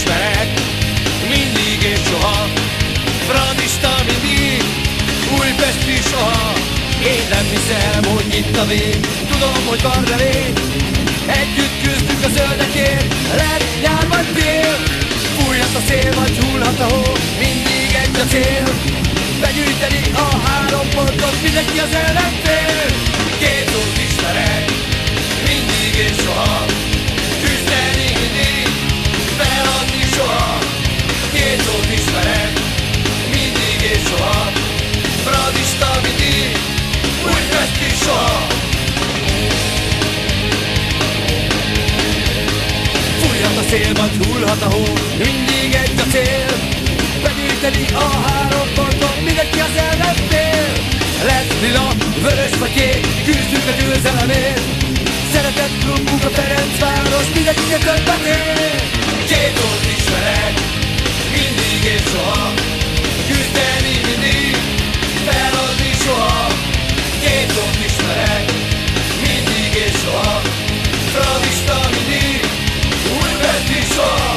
ismerek, mindig és soha. Fradista mindig, újpesti soha. Én nem hiszem, hogy itt a vég, tudom, hogy van remény. Együtt küzdünk a zöldekért, lett nyár vagy tél. Fújhat a szél, vagy hullhat a hó, mindig egy a cél. Begyűjteni a 3 pontot, mindenki az ellenfél. Két szót ismerek, mindig és soha. Küzdeni mindig, feladni soha. Két szót ismerek, mindig és soha. Fradista mindig, újpesti soha. Fújhat a szél, vagy hullhat a hó, mindig egy a cél. Begyűjteni a 3 pontot, mindenki az ellenfél. Lesz lila, vörös vagy kék, küzdünk a győzelemért. Szeretett klubunk a Ferencváros, mindenkinek többet ér. Két szót ismerek, mindig és soha. Küzdeni mindig, feladni soha. Két szót ismerek, mindig és soha. Fradista mindig, újpesti soha.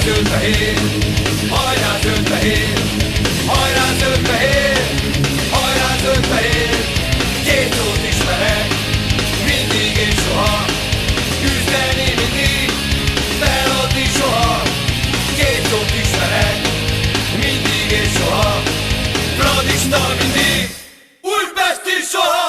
Zöld-fehér, hajrá zöld-fehér, hajrá zöld-fehér, hajrá zöld-fehér. Két szót ismerek, mindig és soha. Küzdeni mindig, feladni soha. Két szót ismerek, mindig és soha. Fradista mindig, újpesti soha.